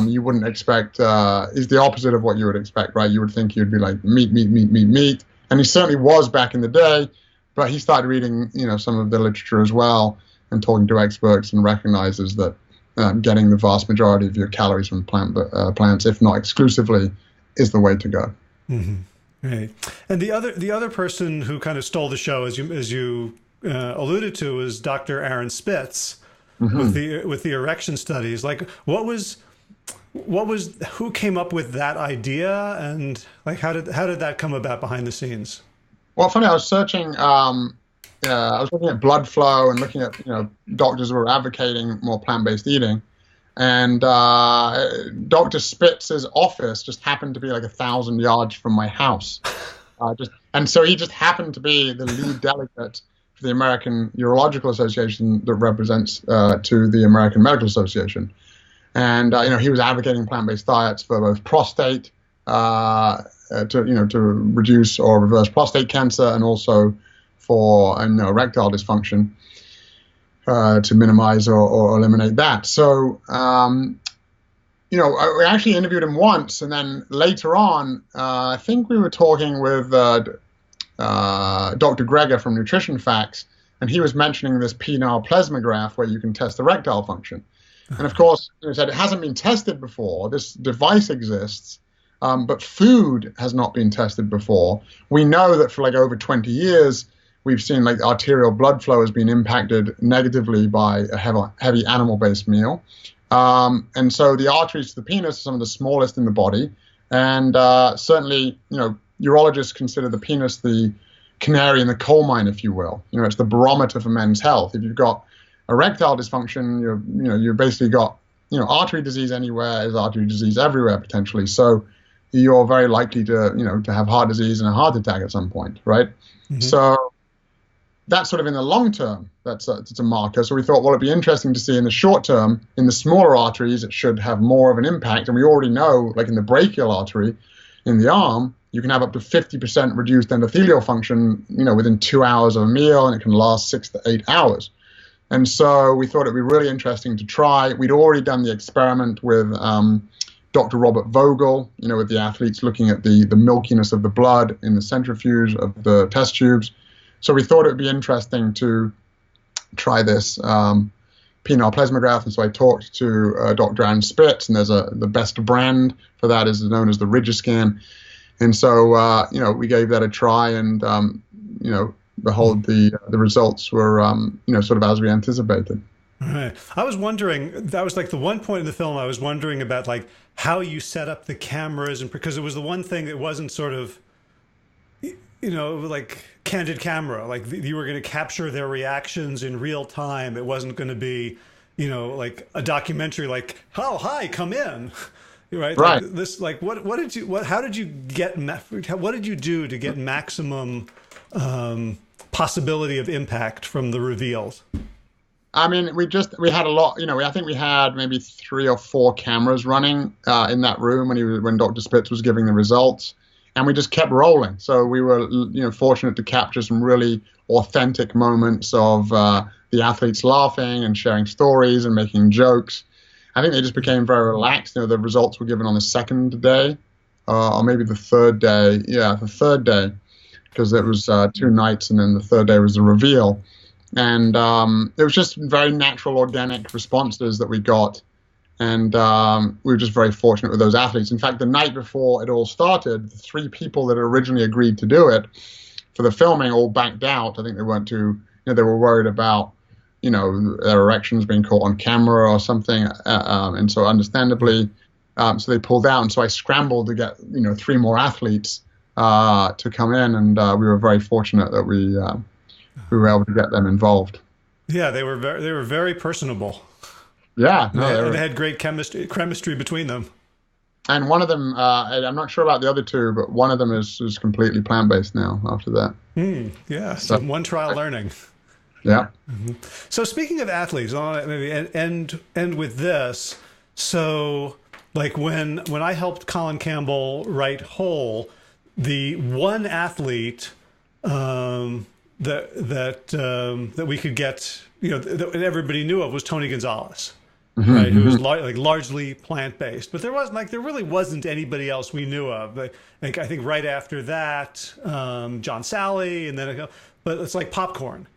You wouldn't expect, he's the opposite of what you would expect, right? You would think he would be like meat, meat, meat, meat, meat. And he certainly was back in the day, but he started reading, some of the literature as well and talking to experts, and recognizes that getting the vast majority of your calories from plants, if not exclusively, is the way to go. Mm-hmm. Right. And the other person who kind of stole the show, as you alluded to, was Dr. Aaron Spitz, mm-hmm. with the erection studies. Like, who came up with that idea, and like how did that come about behind the scenes? Well, funny, I was searching. I was looking at blood flow and looking at doctors who were advocating more plant-based eating, and Dr. Spitz's office just happened to be like 1,000 yards from my house, and so he just happened to be the lead delegate for the American Urological Association that represents to the American Medical Association. And he was advocating plant-based diets for both prostate, to reduce or reverse prostate cancer, and also for erectile dysfunction, to minimize or eliminate that. So we actually interviewed him once, and then later on, I think we were talking with Dr. Greger from Nutrition Facts, and he was mentioning this penile plasmograph where you can test erectile function. And of course, he said it hasn't been tested before. This device exists, but food has not been tested before. We know that for like over 20 years, we've seen like arterial blood flow has been impacted negatively by a heavy animal-based meal. And so the arteries to the penis are some of the smallest in the body. And certainly, urologists consider the penis the canary in the coal mine, if you will. It's the barometer for men's health. If you've got erectile dysfunction, you've basically got, artery disease anywhere is artery disease everywhere potentially. So you're very likely to have heart disease and a heart attack at some point, right? Mm-hmm. So that's sort of in the long term, it's a marker. So we thought, well, it'd be interesting to see in the short term, in the smaller arteries, it should have more of an impact. And we already know, like in the brachial artery in the arm, you can have up to 50% reduced endothelial function, within 2 hours of a meal, and it can last 6 to 8 hours. And so we thought it'd be really interesting to try. We'd already done the experiment with Dr. Robert Vogel, with the athletes looking at the milkiness of the blood in the centrifuge of the test tubes. So we thought it would be interesting to try this penile plasmograph. And so I talked to Dr. Aaron Spitz, and there's the best brand for that is known as the Rigiscan. And so, we gave that a try, and, behold, the results were, sort of as we anticipated. Right. I was wondering, that was like the one point in the film I was wondering about, like how you set up the cameras, and because it was the one thing that wasn't sort of, like candid camera, like you were going to capture their reactions in real time. It wasn't going to be, like a documentary, like, oh, hi, come in. Right. Right. Like this, like, what did you do to get maximum possibility of impact from the reveals? I mean, we had a lot, I think we had maybe 3 or 4 cameras running in that room when Dr. Spitz was giving the results, and we just kept rolling. So we were, fortunate to capture some really authentic moments of the athletes laughing and sharing stories and making jokes. I think they just became very relaxed. The results were given on the second day, or maybe the third day. Yeah, the third day, because it was 2 nights, and then the third day was the reveal. And it was just very natural, organic responses that we got. And we were just very fortunate with those athletes. In fact, the night before it all started, the 3 people that originally agreed to do it for the filming all backed out. I think they weren't too, they were worried about, their erections being caught on camera or something. And so understandably, so they pulled out. And so I scrambled to get, 3 more athletes to come in. And we were very fortunate that we were able to get them involved. Yeah, they were very personable. Yeah, They had great chemistry between them. And one of them, I'm not sure about the other two, but one of them is completely plant-based now after that. Yeah, so one trial learning. Yeah. So speaking of athletes, I want to maybe end with this. So like when I helped Colin Campbell write Whole, the one athlete that we could get, that everybody knew of was Tony Gonzalez. Right, who was largely plant-based, but there really wasn't anybody else we knew of. I think right after that, John Sally, and then but it's like popcorn.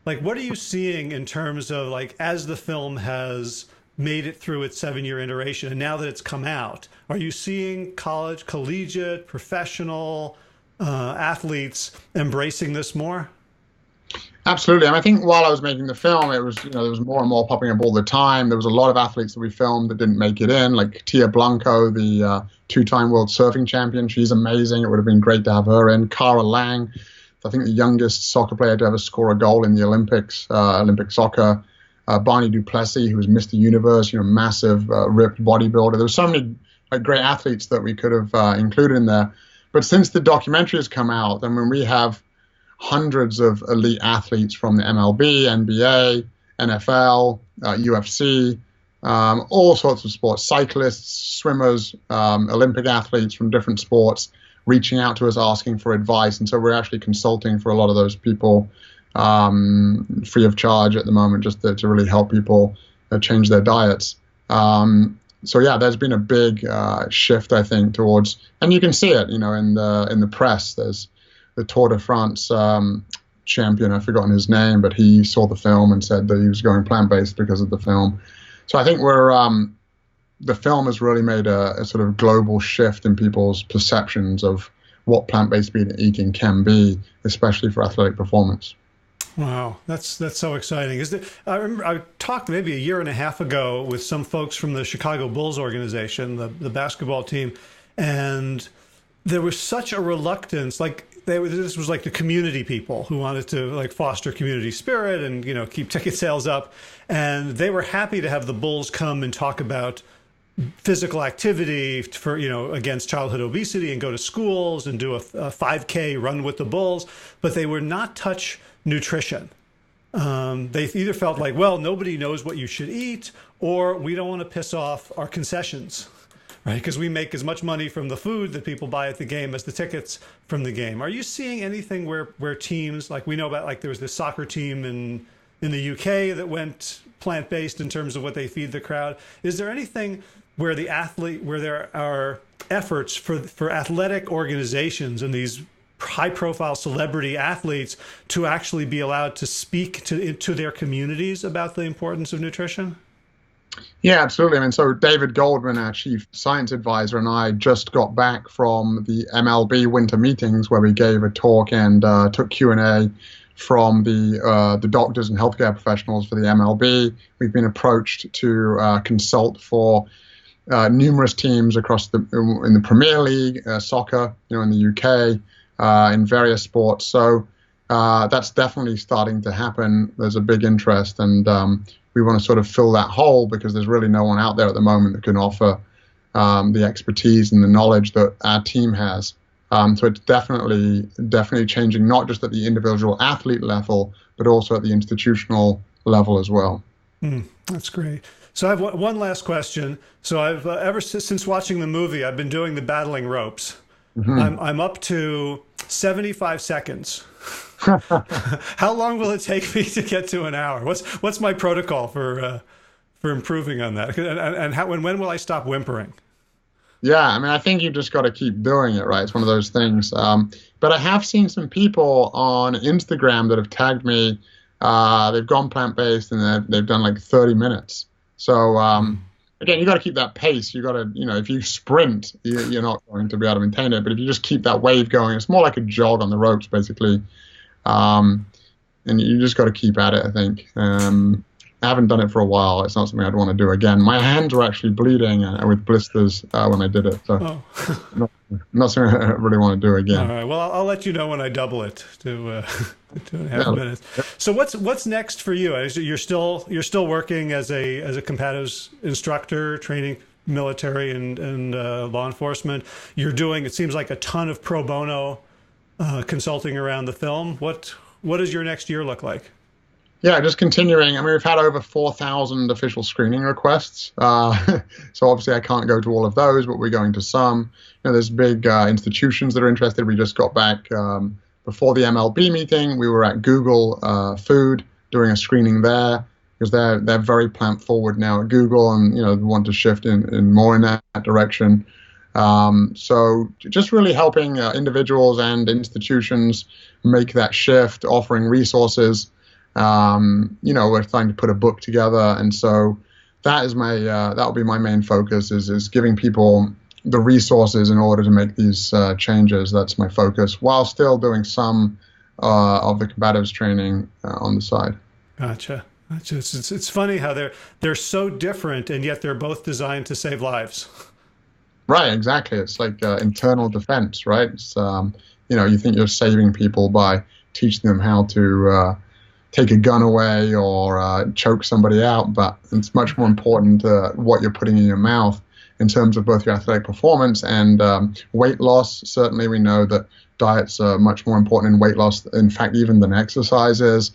Like, what are you seeing in terms of like as the film has made it through its 7-year iteration, and now that it's come out, are you seeing college, collegiate, professional athletes embracing this more? Absolutely. I think while I was making the film, it was, there was more and more popping up all the time. There was a lot of athletes that we filmed that didn't make it in, like Tia Blanco, the two-time world surfing champion. She's amazing. It would have been great to have her in. Cara Lang, I think the youngest soccer player to ever score a goal in the Olympics, Olympic soccer. Barney Duplessis, who was Mr. Universe, massive, ripped bodybuilder. There were so many great athletes that we could have included in there. But since the documentary has come out, and when we have hundreds of elite athletes from the MLB, NBA, NFL, UFC, all sorts of sports, cyclists, swimmers, Olympic athletes from different sports reaching out to us asking for advice. And so we're actually consulting for a lot of those people free of charge at the moment, just to really help people change their diets. So yeah, there's been a big shift, I think, towards, and you can see it, in the press. There's the Tour de France champion, I've forgotten his name, but he saw the film and said that he was going plant-based because of the film. So I think the film has really made a sort of global shift in people's perceptions of what plant-based eating can be, especially for athletic performance. Wow, that's so exciting. I remember I talked maybe a year and a half ago with some folks from the Chicago Bulls organization, the basketball team, and there was such a reluctance. This was like the community people who wanted to foster community spirit and keep ticket sales up, and they were happy to have the Bulls come and talk about physical activity for against childhood obesity and go to schools and do a 5K run with the Bulls, but they would not touch nutrition. They either felt like, well, nobody knows what you should eat, or we don't want to piss off our concessions. Right, because we make as much money from the food that people buy at the game as the tickets from the game. Are you seeing anything where teams, like we know about, there was this soccer team in the UK that went plant-based in terms of what they feed the crowd? Is there anything where there are efforts for athletic organizations and these high-profile celebrity athletes to actually be allowed to speak to their communities about the importance of nutrition? Yeah, absolutely. I mean, so David Goldman, our chief science advisor, and I just got back from the MLB winter meetings where we gave a talk and took Q&A from the doctors and healthcare professionals for the MLB. We've been approached to consult for numerous teams across in the Premier League, soccer, in the UK, in various sports. So that's definitely starting to happen. There's a big interest, and we want to sort of fill that hole because there's really no one out there at the moment that can offer the expertise and the knowledge that our team has. So it's definitely changing, not just at the individual athlete level, but also at the institutional level as well. That's great. So I have one last question. So I've ever since watching the movie, I've been doing the battling ropes. I'm up to 75 seconds. How long will it take me to get to an hour? What's my protocol for improving on that? And when will I stop whimpering? Yeah, I mean, I think you just got to keep doing it, right? It's one of those things. But I have seen some people on Instagram that have tagged me. They've gone plant-based and they've done 30 minutes. So again, you got to keep that pace. You got to, if you sprint, you're not going to be able to maintain it. But if you just keep that wave going, it's more like a jog on the ropes, basically. And you just got to keep at it, I think. I haven't done it for a while. It's not something I'd want to do again. My hands were actually bleeding with blisters when I did it. So not something I really want to do again. All right. Well, I'll let you know when I double it to 2.5 minutes. So what's next for you? You're still working as a competitive instructor, training military and law enforcement. You're doing, it seems like, a ton of pro bono consulting around the film. What does your next year look like? Yeah, just continuing. I mean, we've had over 4,000 official screening requests. So obviously I can't go to all of those, but we're going to some. There's big institutions that are interested. We just got back before the MLB meeting. We were at Google Food doing a screening there because they're very plant forward now at Google, and they want to shift in more in that direction. So just really helping individuals and institutions make that shift, offering resources. We're trying to put a book together, and so that is my that'll be my main focus is giving people the resources in order to make these changes. That's my focus, while still doing some of the combatives training on the side. Gotcha. It's funny how they're so different, and yet they're both designed to save lives. Right, exactly. It's like internal defense, right? It's you think you're saving people by teaching them how to take a gun away or choke somebody out, but it's much more important what you're putting in your mouth in terms of both your athletic performance and weight loss. Certainly we know that diets are much more important in weight loss, in fact, even than exercises.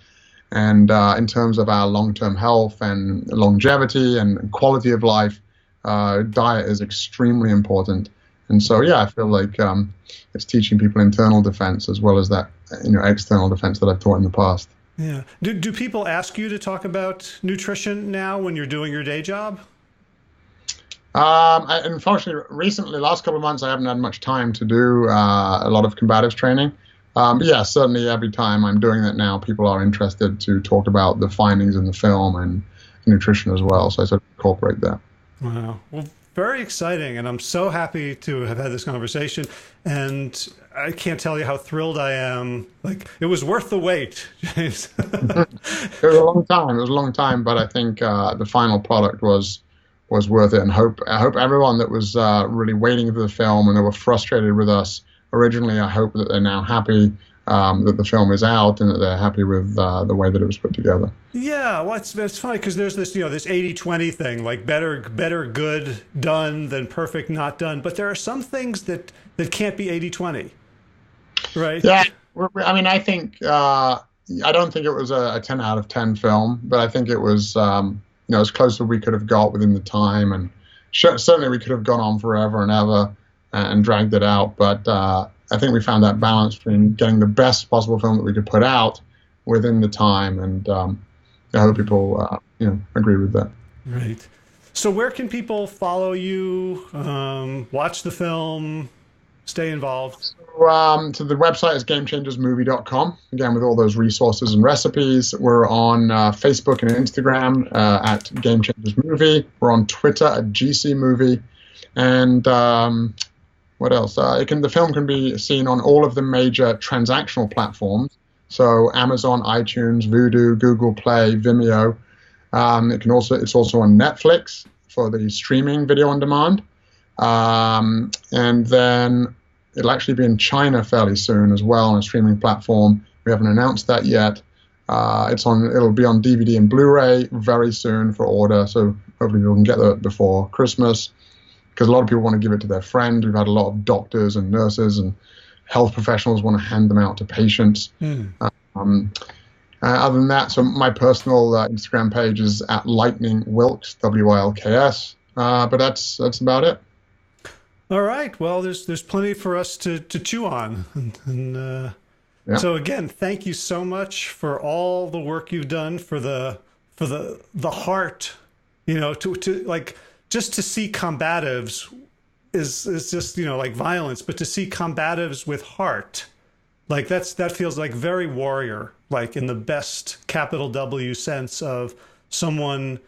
And in terms of our long-term health and longevity and quality of life, diet is extremely important. And so, yeah, I feel like it's teaching people internal defense as well as that external defense that I've taught in the past. Yeah. Do people ask you to talk about nutrition now when you're doing your day job? Unfortunately, recently, last couple of months, I haven't had much time to do a lot of combatives training. But yeah, certainly every time I'm doing that now, people are interested to talk about the findings in the film and nutrition as well. So I sort of incorporate that. Wow. Well, very exciting. And I'm so happy to have had this conversation. And I can't tell you how thrilled I am. Like, it was worth the wait, James. It was a long time. It was a long time, but I think the final product was worth it. And I hope everyone that was really waiting for the film and they were frustrated with us originally, I hope that they're now happy that the film is out and that they're happy with the way that it was put together. Yeah, well, it's funny because there's this, this 80-20 thing, like better good done than perfect not done. But there are some things that can't be 80-20, right? Yeah, I mean, I think I don't think it was a 10 out of 10 film, but I think it was as close as we could have got within the time, and certainly we could have gone on forever and ever and dragged it out. But I think we found that balance between getting the best possible film that we could put out within the time, and I hope people agree with that. Right. So where can people follow you, watch the film, stay involved? So the website is gamechangersmovie.com, again, with all those resources and recipes. We're on Facebook and Instagram at Game Changers Movie. We're on Twitter at GC Movie. And what else? The film can be seen on all of the major transactional platforms. So Amazon, iTunes, Vudu, Google Play, Vimeo. It's also on Netflix for the streaming video on demand. And then it'll actually be in China fairly soon as well on a streaming platform. We haven't announced that yet. It'll be on DVD and Blu-ray very soon for order. So hopefully people can get that before Christmas, because a lot of people want to give it to their friend. We've had a lot of doctors and nurses and health professionals want to hand them out to patients. Other than that, so my personal Instagram page is at Lightning Wilks, Wilks. But that's about it. All right. Well, there's plenty for us to chew on. Yeah. So again, thank you so much for all the work you've done for the heart, to like, just to see combatives is just, like violence, but to see combatives with heart, like that feels like very warrior, like in the best capital W sense of someone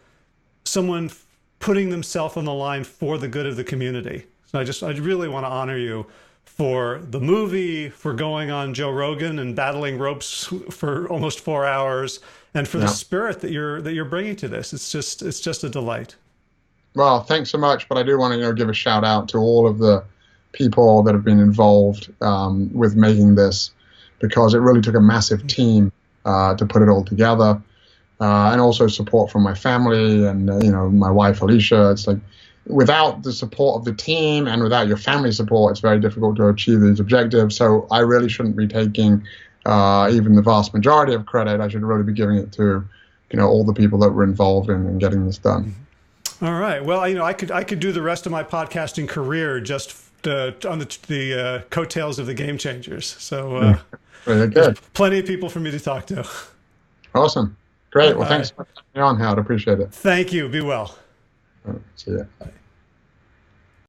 putting themselves on the line for the good of the community. So I really want to honor you for the movie, for going on Joe Rogan and battling ropes for almost 4 hours, and for the spirit that you're bringing to this. It's just a delight. Well, thanks so much. But I do want to give a shout out to all of the people that have been involved with making this, because it really took a massive team to put it all together, and also support from my family and my wife Alicia. It's like without the support of the team and without your family support, it's very difficult to achieve these objectives. So I really shouldn't be taking even the vast majority of credit. I should really be giving it to, all the people that were involved in getting this done. All right. Well, I could do the rest of my podcasting career just on the coattails of the Game Changers. So Very good. There's plenty of people for me to talk to. Awesome. Great. Well, thanks for having me on, Howard. Appreciate it. Thank you. Be well. See ya. Bye.